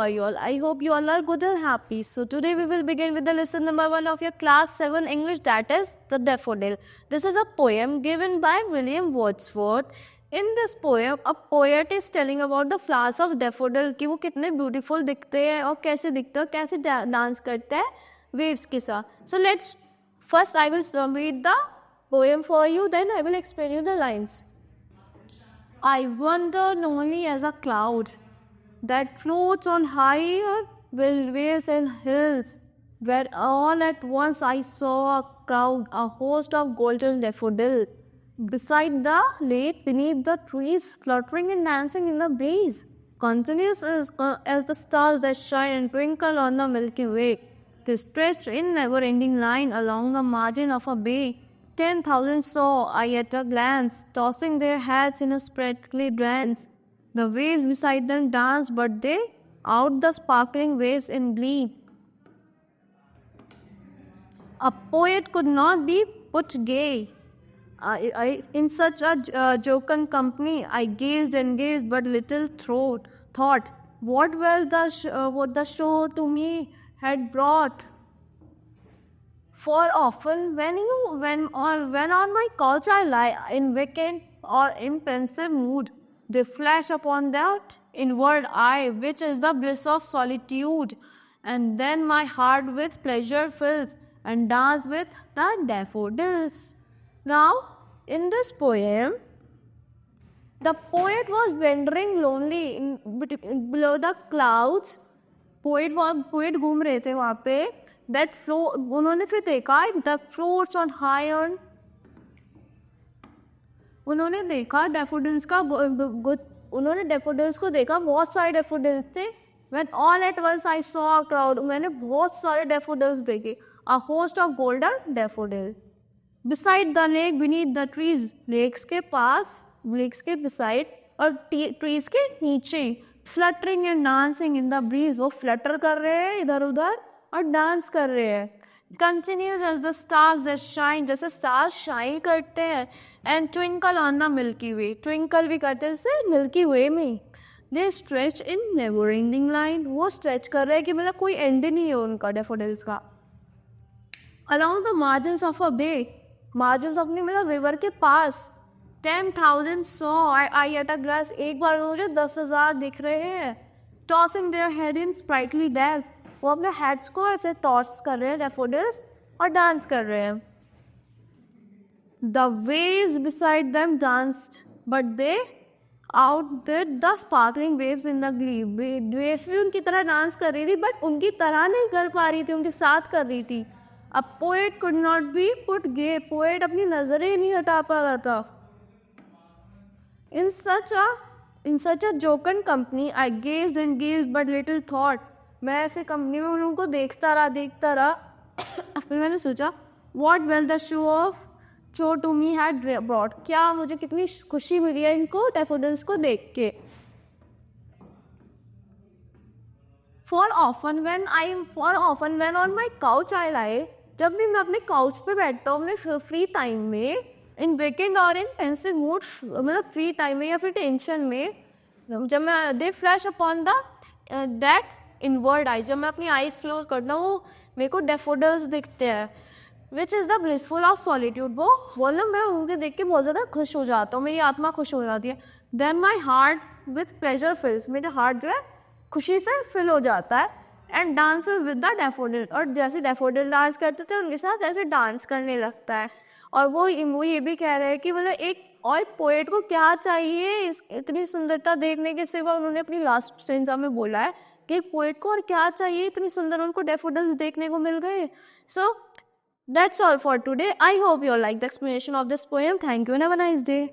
are you all? I hope you all are good and happy. So today we will begin with the lesson number 1 of your class 7 English, that is The Daffodil. This is a poem given by William Wordsworth. In this poem, a poet is telling about the flowers of daffodil कि वो कितने beautiful दिखते हैं और कैसे दिखते हैं, कैसे डांस करते हैं waves के साथ. So let's first I will read the poem for you, then I will explain you the lines. I wandered only as a cloud that floats on higher waves and hills, where all at once I saw a crowd, a host of golden daffodil, beside the lake, beneath the trees, fluttering and dancing in the breeze, continuous as the stars that shine and twinkle on the Milky Way. They stretched in never-ending line along the margin of a bay. 10,000 saw I at a glance, tossing their hats in a spreadly dance. The waves beside them danced, but they out the sparkling waves in glee. A poet could not be put gay. In such a jocund company, I gazed and gazed, but little thought what well what the show to me had brought. For often when on my couch I lie in vacant or in pensive mood, they flash upon that inward eye, which is the bliss of solitude, and then my heart with pleasure fills and dance with the daffodils. Now, in this poem, the poet was wandering lonely below the clouds. Poet घूम रहे थे वहाँ पे. That float, उन्होंने फिर देखा the floats on high on. उन्होंने देखा daffodils का उन्होंने daffodils को देखा, बहुत सारे daffodils थे. When all at once I saw a crowd, मैंने बहुत सारे daffodils देखे. A host of golden daffodil. Beside the lake, beneath the trees, lakes के पास, lakes के beside और trees के नीचे, fluttering and dancing in the breeze. वो flutter कर रहे हैं इधर उधर और डांस कर रहे हैं. Continues as the stars that shine, जैसे stars shine करते हैं. And twinkle on the Milky Way, twinkle भी करते हैं जैसे Milky Way में. They stretch in never-ending line, वो stretch कर रहे हैं कि मतलब कोई end नहीं है उनका daffodils का. Along the margins of a bay, margins अपनी मतलब river के पास. 10,000 saw I at a glance, एक बार मुझे 10,000 दिख रहे हैं. Tossing their head in sprightly dance, वो अपने हेड्स को ऐसे टॉस कर रहे हैं daffodils और डांस कर रहे हैं. The waves beside them danced, but they outdid the sparkling waves in the glee. Waves भी उनकी तरह डांस कर रही थी, but उनकी तरह नहीं कर पा रही थी, उनके साथ कर रही थी. A poet could not be put gay. Poet अपनी नजरें ही नहीं हटा पा रहा था. In such a jocund company, I gazed and gazed, but little thought. मैं ऐसे कंपनी में उनको देखता रहा. फिर मैंने सोचा what well the show to me had brought. क्या मुझे कितनी खुशी मिली है इनको daffodils को देख के. For often when on my couch I lie, जब भी मैं अपने काउच पे बैठता हूँ अपने फ्री टाइम में, इन वेकेंड और इन पेंसिव मूड, मतलब फ्री टाइम में या फिर टेंशन में, जब मैं दे flash upon the that inward आई, जब मैं अपनी आईज क्लोज करता हूँ मेरे को daffodils दिखते हैं, which is the blissful of solitude. वो मतलब मैं उनके देख के बहुत ज़्यादा खुश हो जाता हूँ, मेरी आत्मा खुश हो जाती है. Then my heart with pleasure fills, मेरा हार्ट जो है खुशी से फिल हो जाता है. And dance with the daffodil, और जैसे daffodil डांस करते थे उनके साथ ऐसे डांस करने लगता है. और वो ये भी कह रहे हैं कि मतलब एक और पोएट को क्या चाहिए इस इतनी सुंदरता देखने के सिवा. उन्होंने अपनी लास्ट स्टेंजा में बोला है कि एक पोएट को और क्या चाहिए, इतनी सुंदर उनको daffodils देखने को मिल गए. सो that's all for today. I hope you all like the explanation of this poem. Thank you and have a nice day.